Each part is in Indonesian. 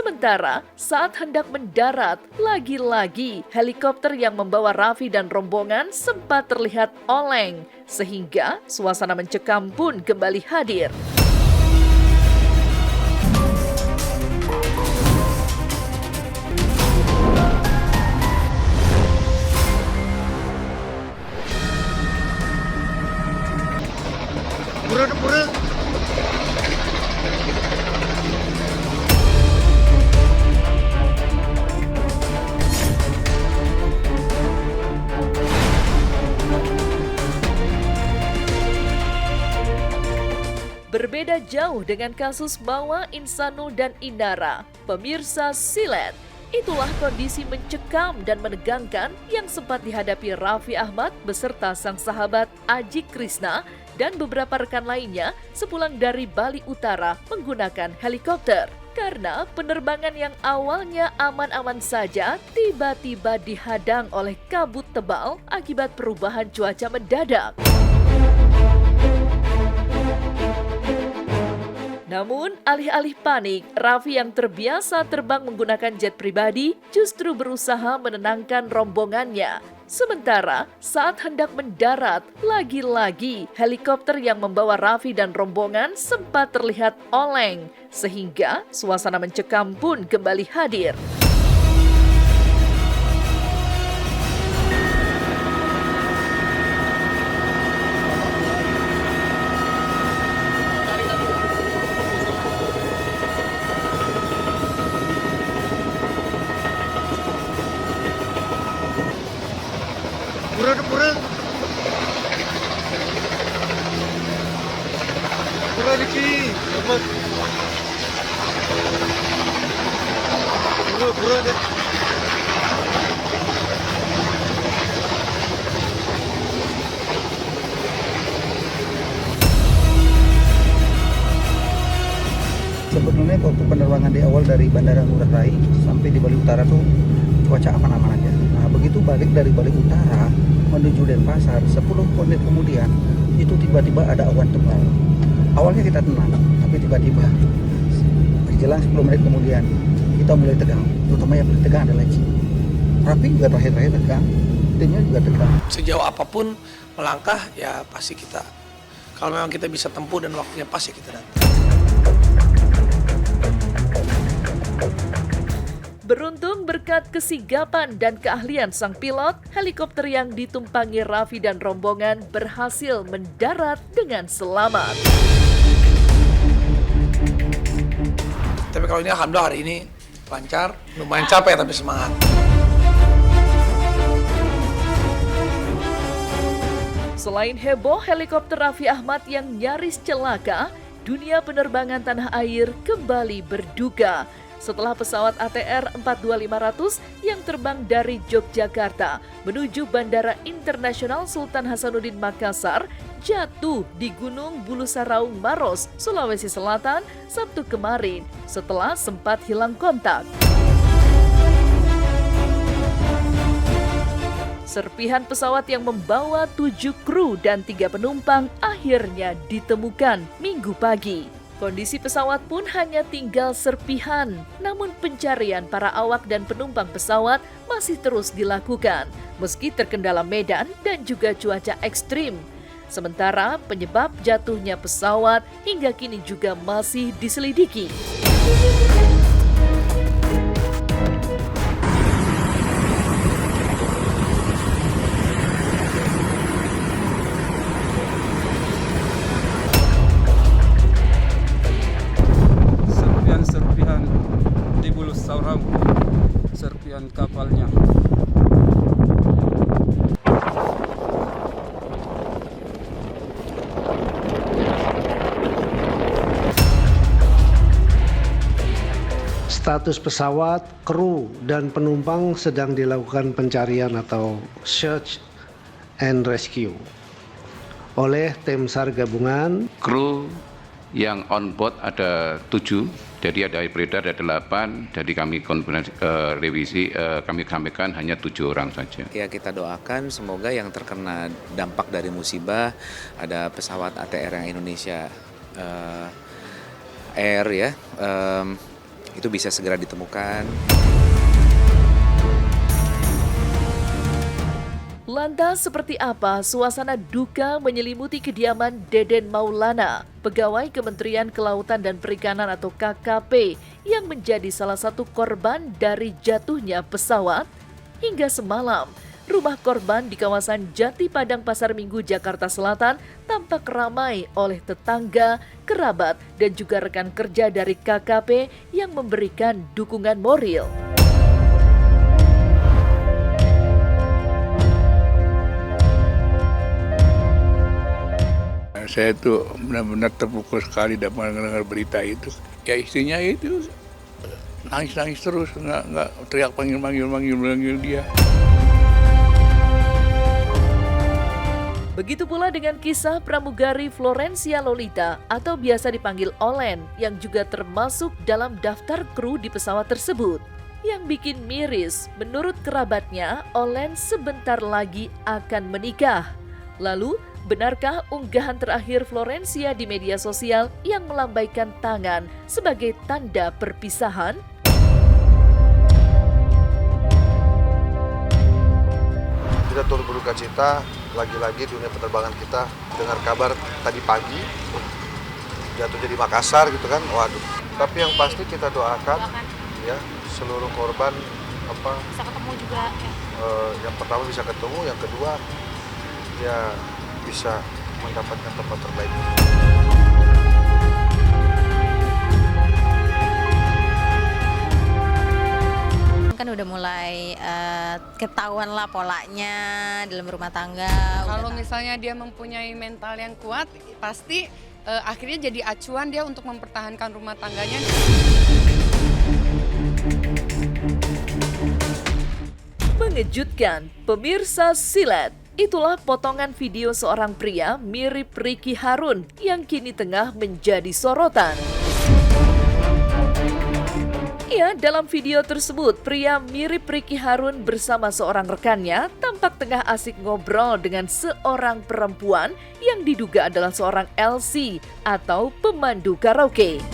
Sementara saat hendak mendarat, lagi-lagi helikopter yang membawa Raffi dan rombongan sempat terlihat oleng, sehingga suasana mencekam pun kembali hadir. Berbeda jauh dengan kasus Mawa, Insanul, dan Indara. Pemirsa Silet, itulah kondisi mencekam dan menegangkan yang sempat dihadapi Raffi Ahmad beserta sang sahabat Aji Krishna dan beberapa rekan lainnya sepulang dari Bali Utara menggunakan helikopter. Karena penerbangan yang awalnya aman-aman saja tiba-tiba dihadang oleh kabut tebal akibat perubahan cuaca mendadak. Namun, alih-alih panik, Raffi yang terbiasa terbang menggunakan jet pribadi justru berusaha menenangkan rombongannya. Sementara saat hendak mendarat, lagi-lagi helikopter yang membawa Raffi dan rombongan sempat terlihat oleng, sehingga suasana mencekam pun kembali hadir. Sebetulnya waktu penerbangan di awal dari Bandara Ngurah Rai sampai di Bali Utara tuh cuaca aman-aman aja. Nah begitu balik dari Bali Utara menuju Denpasar, 10 menit kemudian itu tiba-tiba ada awan tebal. Awalnya kita tenang, tapi tiba-tiba berjalan 10 menit kemudian kita mulai tegang. Terutama yang paling tegang adalah Ci. Raffi juga terakhir-terakhir tegang, timnya juga tegang. Sejauh apapun melangkah ya pasti kita. Kalau memang kita bisa tempuh dan waktunya pas ya kita datang. Beruntung berkat kesigapan dan keahlian sang pilot, helikopter yang ditumpangi Raffi dan rombongan berhasil mendarat dengan selamat. Tapi kalau ini alhamdulillah hari ini lancar, lumayan capek tapi semangat. Selain heboh helikopter Raffi Ahmad yang nyaris celaka, dunia penerbangan tanah air kembali berduka setelah pesawat ATR 42500 yang terbang dari Yogyakarta menuju Bandara Internasional Sultan Hasanuddin Makassar jatuh di Gunung Bulu Saraung Maros, Sulawesi Selatan, Sabtu kemarin setelah sempat hilang kontak. Serpihan pesawat yang membawa 7 kru dan 3 penumpang akhirnya ditemukan Minggu pagi. Kondisi pesawat pun hanya tinggal serpihan, namun pencarian para awak dan penumpang pesawat masih terus dilakukan, meski terkendala medan dan juga cuaca ekstrim. Sementara penyebab jatuhnya pesawat hingga kini juga masih diselidiki. Serpihan di Bulu Saraung, serpihan kapalnya. Status pesawat, kru, dan penumpang sedang dilakukan pencarian atau search and rescue oleh tim SAR gabungan. Kru yang on board ada 7, jadi ada beredar ada 8, jadi kami revisi kami sampaikan hanya 7 orang saja. Ya kita doakan semoga yang terkena dampak dari musibah ada pesawat ATR yang Indonesia Air ya itu bisa segera ditemukan. Lantas seperti apa suasana duka menyelimuti kediaman Deden Maulana, pegawai Kementerian Kelautan dan Perikanan atau KKP yang menjadi salah satu korban dari jatuhnya pesawat? Hingga semalam, rumah korban di kawasan Jati Padang Pasar Minggu, Jakarta Selatan tampak ramai oleh tetangga, kerabat, dan juga rekan kerja dari KKP yang memberikan dukungan moral. Saya tuh benar-benar terpukul sekali dapat mendengar berita itu. Ya istrinya itu nangis-nangis terus, nggak teriak panggil dia. Begitu pula dengan kisah pramugari Florencia Lolita atau biasa dipanggil Olen yang juga termasuk dalam daftar kru di pesawat tersebut. Yang bikin miris, menurut kerabatnya, Olen sebentar lagi akan menikah. Lalu, benarkah unggahan terakhir Florencia di media sosial yang melambaikan tangan sebagai tanda perpisahan? Kita turut berduka cita, lagi-lagi dunia penerbangan kita dengar kabar tadi pagi jatuhnya di Makassar gitu kan, waduh. Tapi yang pasti kita doakan ya seluruh korban bisa ketemu juga ya. Yang pertama bisa ketemu, yang kedua ya bisa mendapatkan tempat terbaik. Kan udah mulai ketahuan lah polanya dalam rumah tangga. Kalau misalnya dia mempunyai mental yang kuat, pasti akhirnya jadi acuan dia untuk mempertahankan rumah tangganya. Mengejutkan, pemirsa Silet. Itulah potongan video seorang pria mirip Ricky Harun yang kini tengah menjadi sorotan. Ya, dalam video tersebut, pria mirip Ricky Harun bersama seorang rekannya tampak tengah asik ngobrol dengan seorang perempuan yang diduga adalah seorang LC atau pemandu karaoke.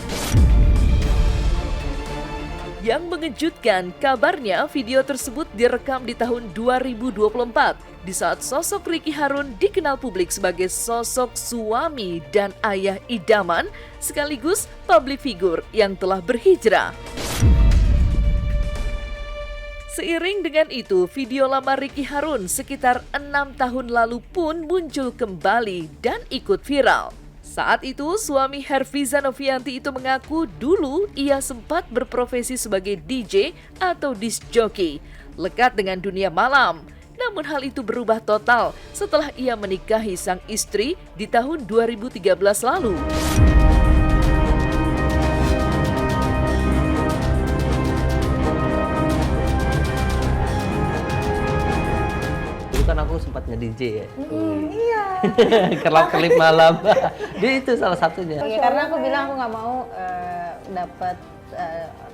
Yang mengejutkan, kabarnya video tersebut direkam di tahun 2024 di saat sosok Ricky Harun dikenal publik sebagai sosok suami dan ayah idaman sekaligus public figure yang telah berhijrah. Seiring dengan itu, video lama Ricky Harun sekitar 6 tahun lalu pun muncul kembali dan ikut viral. Saat itu, suami Herfiza Novianti itu mengaku dulu ia sempat berprofesi sebagai DJ atau disc jockey, lekat dengan dunia malam. Namun hal itu berubah total setelah ia menikahi sang istri di tahun 2013 lalu. Dulu kan aku sempat nge-DJ ya. Iya. Kelap-kelip malam. Dia itu salah satunya. Ya, karena aku bilang aku nggak mau dapat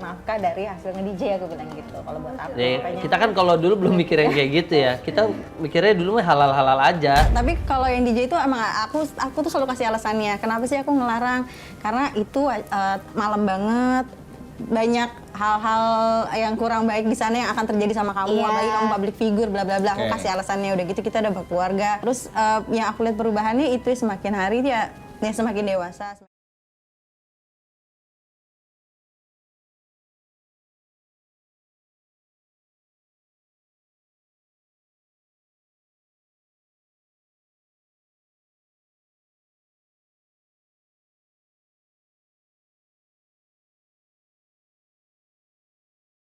nafkah dari hasil nge-DJ, aku bilang gitu. Kalau buat aku. Ya, kita kan kalau dulu belum mikir yang kayak gitu ya. Kita mikirnya dulu mah halal-halal aja. Tapi kalau yang DJ itu emang aku tuh selalu kasih alasannya. Kenapa sih aku ngelarang? Karena itu malam banget. Banyak hal-hal yang kurang baik di sana yang akan terjadi sama kamu, apalagi kamu public figure, bla bla bla. Aku kasih alasannya, udah gitu kita udah berkeluarga. Terus yang aku lihat perubahannya itu semakin hari dia semakin dewasa.